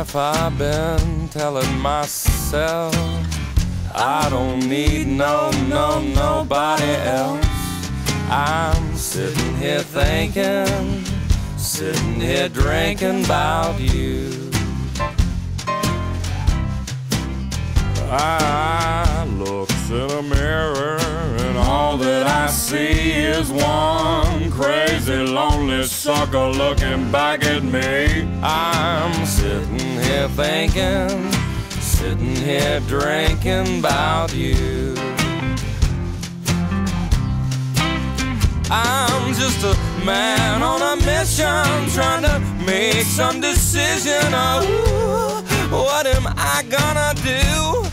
life I've been telling myself I don't need nobody else. I'm sitting here thinking, sitting here drinking about you. I look in a mirror and all that I see is one crazy lonely sucker looking back at me. I'm sitting here thinking, sitting here drinking about you. I'm just a man on a mission, trying to make some decision. Oh, what am I gonna do?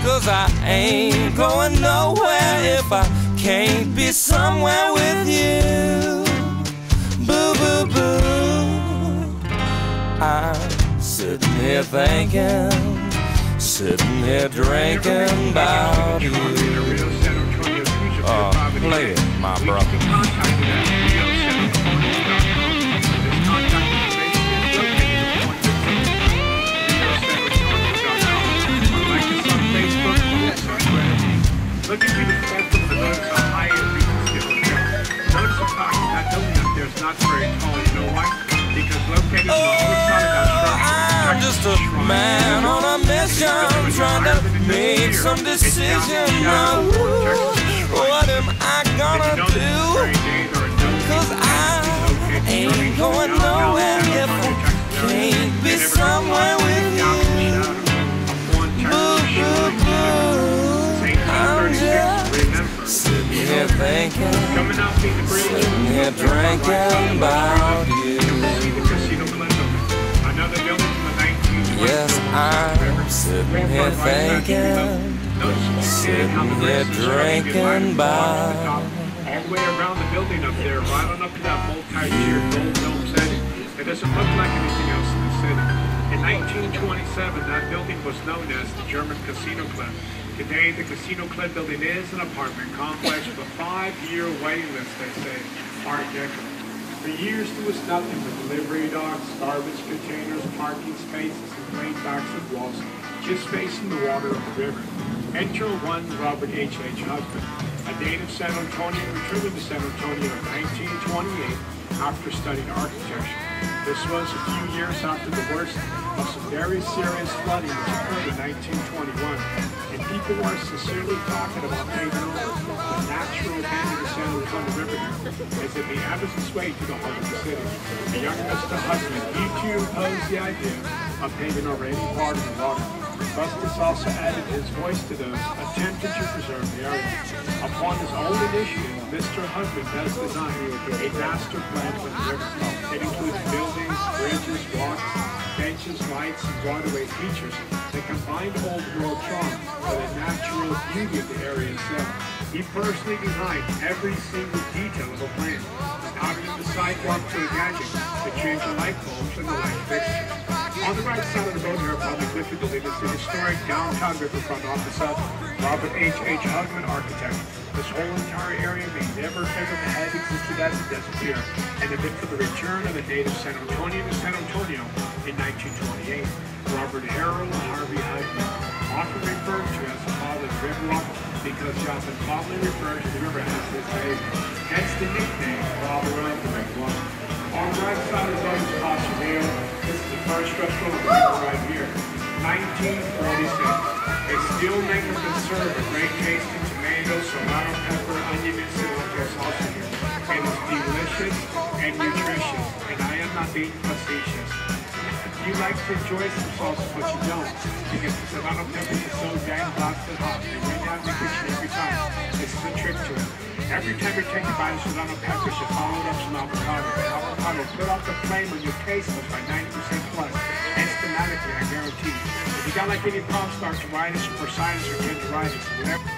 'Cause I ain't going nowhere if I can't be somewhere with you. Boo, boo, boo. I'm sitting here thinking, sitting here drinking about you. Play it, my brother. Looking through the spectrum to notice how high it reaches skill. Notice the fact that building up there is not very tall. You know why? Because located on the other side of that structure. I'm just a man on a mission, trying to make some decision. Now, what am I gonna do? 'Cause I ain't going nowhere if I can't be somewhere with you. Boo, boo, boo. I'm just sitting here thinking, sitting here drinking about you. Yes, I'm sitting here thinking, sitting here drinking about. All the way around the building up there, right on up to that multi-tiered gold dome setting. It doesn't look like anything else in the city. In 1927, that building was known as the German Casino Club. Today, the Casino Club building is an apartment complex with a 5-year waiting list, they say, Art Deco. For years, there was nothing but delivery docks, garbage containers, parking spaces, and plain backs of walls just facing the water of the river. Enter one Robert H. Husband, a native San Antonio returning to San Antonio in 1928 after studying architecture. This was a few years after the worst of some very serious flooding which occurred in 1921, and people were sincerely talking about paving over the natural bend of the San Antonio River as it meanders its way to the heart of the city. The young Mr. Husband, he too posed the idea of paving over any part of the water. Custis also added his voice to those attempting to preserve the area. Upon his own initiative, Mr. Husband does design a master plan for the river. It includes buildings, bridges, walks, benches, lights, and waterway features that combine old world charm with the natural beauty of the area itself. He personally designed every single detail of the plan, out of the sidewalk to the gadget, the changing light bulbs and the light fixtures. On the right side of the building are Public Liquor Building is the historic downtown riverfront office of Robert H. Hugman Architect. This whole entire area may never ever have existed as it does here, and a bit for the return of the native San Antonio to San Antonio in 1928. Robert Harold Harvey Hugman, often referred to as the father of the Riverwalk, because he often fondly refers to the river as his baby. Hence the nickname Father of the Riverwalk. On the right side of the building is Casa Real. This is the first restaurant right here. 1946. A steel maker can serve a great tasting tomato, serrano pepper, onion, and cilantro salsa here. It is delicious and nutritious, and I am not being facetious. You like to enjoy some salsa, but you don't, because the serrano pepper is so dang blasted hot. They bring out in the kitchen every time. This is a trick to it. Every time you take a bite of serrano pepper, you follow it up some avocado. The avocado will put off the flame on your taste buds by 90% plus. Systematically, I guarantee. If you got like any problem, arthritis, or sinus, or gingivitis, or whatever.